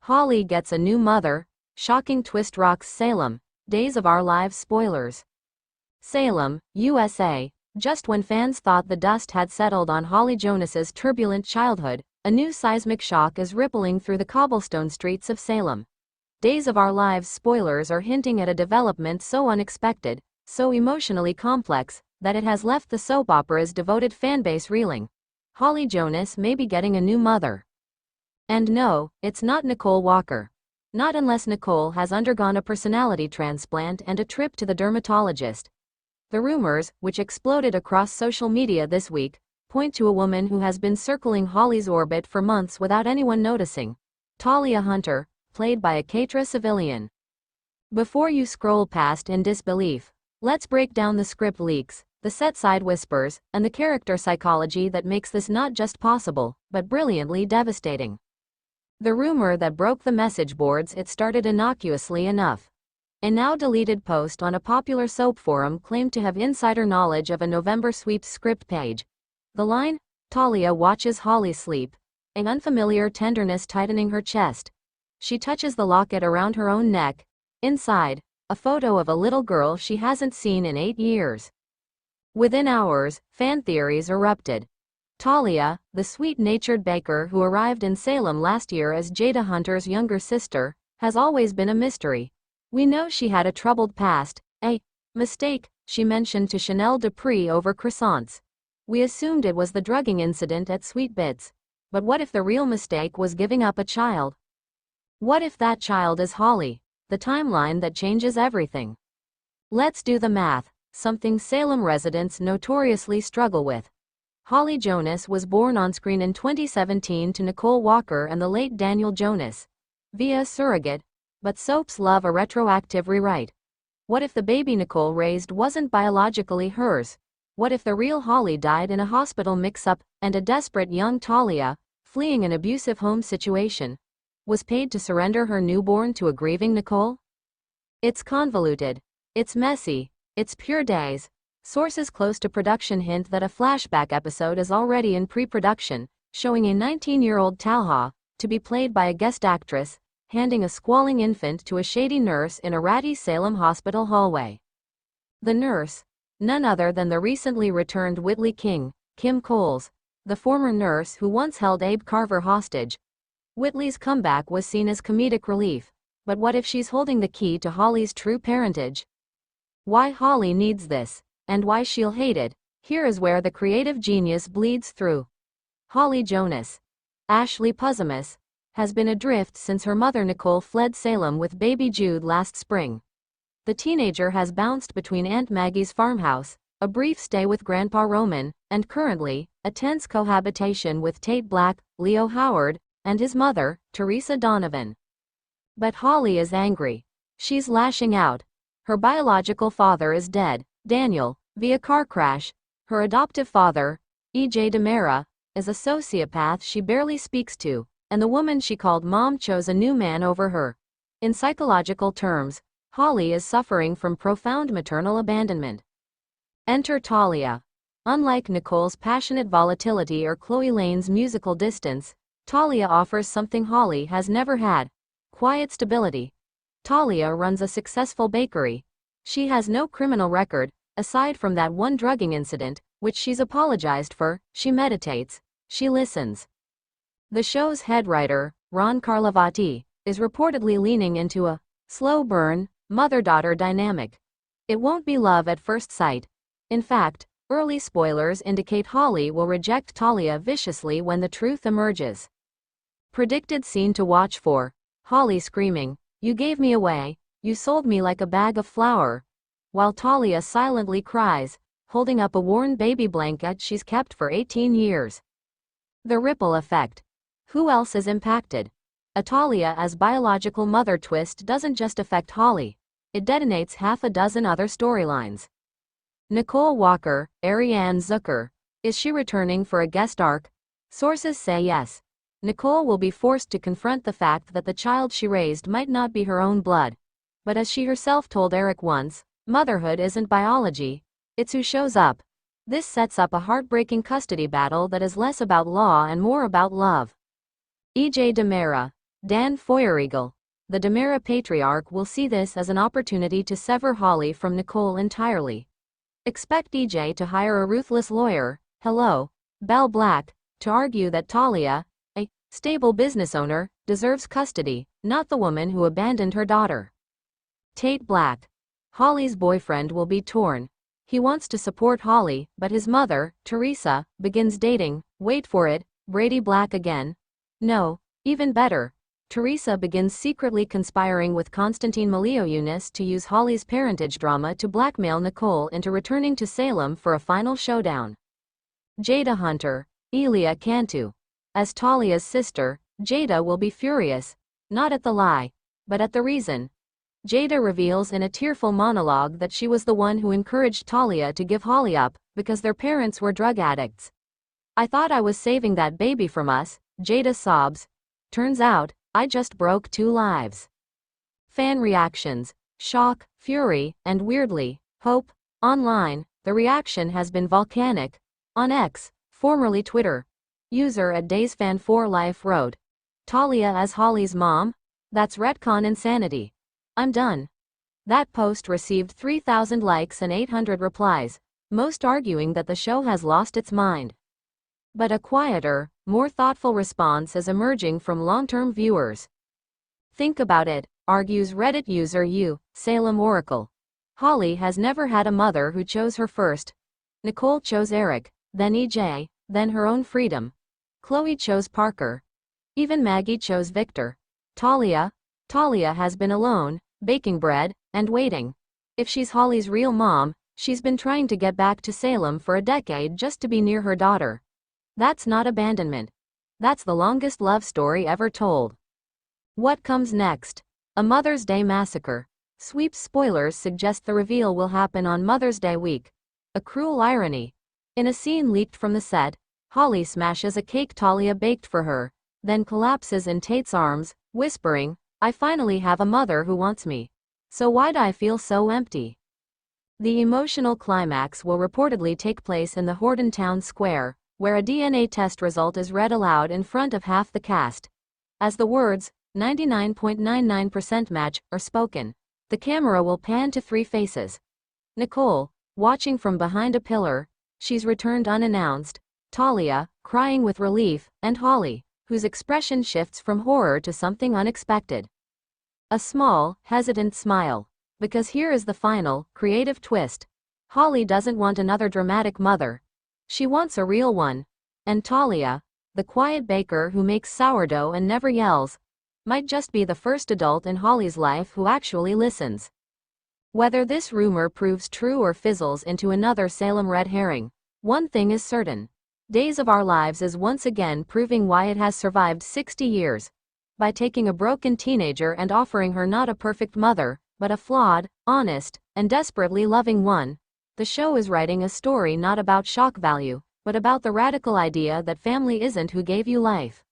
Holly gets a new mother. Shocking twist rocks Salem. Days of Our Lives spoilers. Salem, USA. Just when fans thought the dust had settled on Holly Jonas's turbulent childhood, a new seismic shock is rippling through the cobblestone streets of Salem. Days of Our Lives spoilers are hinting at a development so unexpected, so emotionally complex, that it has left the soap opera's devoted fanbase reeling. Holly Jonas may be getting a new mother. And no, it's not Nicole Walker. Not unless Nicole has undergone a personality transplant and a trip to the dermatologist. The rumors, which exploded across social media this week, point to a woman who has been circling Holly's orbit for months without anyone noticing. Talia Hunter, played by a Katra civilian. Before you scroll past in disbelief, let's break down the script leaks, the set-side whispers, and the character psychology that makes this not just possible, but brilliantly devastating. The rumor that broke the message boards, it started innocuously enough. A now-deleted post on a popular soap forum claimed to have insider knowledge of a November sweeps script page. The line, "Talia watches Holly sleep," an unfamiliar tenderness tightening her chest. She touches the locket around her own neck. Inside, a photo of a little girl she hasn't seen in 8 years. Within hours, fan theories erupted. Talia, the sweet-natured baker who arrived in Salem last year as Jada Hunter's younger sister, has always been a mystery. We know she had a troubled past, a mistake she mentioned to Chanel Dupree over croissants. We assumed it was the drugging incident at Sweet Bits. But what if the real mistake was giving up a child? What if that child is Holly? The timeline that changes everything. Let's do the math, something Salem residents notoriously struggle with. Holly Jonas was born on screen in 2017 to Nicole Walker and the late Daniel Jonas, via a surrogate, but soaps love a retroactive rewrite. What if the baby Nicole raised wasn't biologically hers? What if the real Holly died in a hospital mix-up, and a desperate young Talia, fleeing an abusive home situation, was paid to surrender her newborn to a grieving Nicole? It's convoluted. It's messy. It's pure daze. Sources close to production hint that a flashback episode is already in pre-production, showing a 19-year-old Talia, to be played by a guest actress, handing a squalling infant to a shady nurse in a ratty Salem hospital hallway. The nurse, none other than the recently returned Whitley King, Kim Coles, the former nurse who once held Abe Carver hostage. Whitley's comeback was seen as comedic relief, but what if she's holding the key to Holly's true parentage? Why Holly needs this, and why she'll hate it, here is where the creative genius bleeds through. Holly Jonas, Ashley Puzimus, has been adrift since her mother Nicole fled Salem with baby Jude last spring. The teenager has bounced between Aunt Maggie's farmhouse, a brief stay with Grandpa Roman, and currently, a tense cohabitation with Tate Black, Leo Howard, and his mother, Teresa Donovan. But Holly is angry. She's lashing out. Her biological father is dead, Daniel, via car crash. Her adoptive father, E.J. DiMera, is a sociopath she barely speaks to, and the woman she called mom chose a new man over her. In psychological terms, Holly is suffering from profound maternal abandonment. Enter Talia. Unlike Nicole's passionate volatility or Chloe Lane's musical distance, Talia offers something Holly has never had: quiet stability. Talia runs a successful bakery. She has no criminal record, aside from that one drugging incident, which she's apologized for. She meditates. She listens. The show's head writer, Ron Carlivati, is reportedly leaning into a slow burn, mother-daughter dynamic. It won't be love at first sight. In fact, early spoilers indicate Holly will reject Talia viciously when the truth emerges. Predicted scene to watch for: Holly screaming, "You gave me away, you sold me like a bag of flour," while Talia silently cries, holding up a worn baby blanket she's kept for 18 years. The ripple effect. Who else is impacted? A Talia as biological mother twist doesn't just affect Holly. It detonates half a dozen other storylines. Nicole Walker, Ariane Zucker. Is she returning for a guest arc? Sources say yes. Nicole will be forced to confront the fact that the child she raised might not be her own blood. But as she herself told Eric once, motherhood isn't biology, it's who shows up. This sets up a heartbreaking custody battle that is less about law and more about love. E.J. DiMera, Dan Feuerriegel. The DiMera patriarch will see this as an opportunity to sever Holly from Nicole entirely. Expect EJ to hire a ruthless lawyer, hello, Bell Black, to argue that Talia, a stable business owner, deserves custody, not the woman who abandoned her daughter. Tate Black. Holly's boyfriend will be torn. He wants to support Holly, but his mother, Teresa, begins dating, wait for it, Brady Black again. No, even better. Teresa begins secretly conspiring with Constantine Malioyunas to use Holly's parentage drama to blackmail Nicole into returning to Salem for a final showdown. Jada Hunter. Elia Cantu. As Talia's sister, Jada will be furious, not at the lie, but at the reason. Jada reveals in a tearful monologue that she was the one who encouraged Talia to give Holly up, because their parents were drug addicts. I thought I was saving that baby from us, Jada sobs. Turns out, I just broke 2 lives. Fan reactions. Shock, fury, and weirdly, hope. Online, the reaction has been volcanic. On X, formerly Twitter. User @DaysFan4Life wrote, Talia as Holly's mom? That's retcon insanity. I'm done. That post received 3,000 likes and 800 replies, most arguing that the show has lost its mind. But a quieter, more thoughtful response is emerging from long-term viewers. Think about it, argues Reddit user Salem Oracle. Holly has never had a mother who chose her first. Nicole chose Eric, then EJ, then her own freedom. Chloe chose Parker. Even Maggie chose Victor. Talia has been alone, baking bread, and waiting. If she's Holly's real mom, she's been trying to get back to Salem for a decade just to be near her daughter. That's not abandonment. That's the longest love story ever told. What comes next? A Mother's Day massacre. Sweep spoilers suggest the reveal will happen on Mother's Day week. A cruel irony. In a scene leaked from the set, Holly smashes a cake Talia baked for her, then collapses in Tate's arms, whispering, I finally have a mother who wants me. So why'd I feel so empty? The emotional climax will reportedly take place in the Horton Town Square, where a DNA test result is read aloud in front of half the cast. As the words, 99.99% match, are spoken, the camera will pan to 3 faces. Nicole, watching from behind a pillar, she's returned unannounced, Talia, crying with relief, and Holly, whose expression shifts from horror to something unexpected. A small, hesitant smile. Because here is the final, creative twist. Holly doesn't want another dramatic mother. She wants a real one. And Talia, the quiet baker who makes sourdough and never yells, might just be the first adult in Holly's life who actually listens. Whether this rumor proves true or fizzles into another Salem red herring, one thing is certain. Days of Our Lives is once again proving why it has survived 60 years. By taking a broken teenager and offering her not a perfect mother, but a flawed, honest, and desperately loving one, the show is writing a story not about shock value, but about the radical idea that family isn't who gave you life.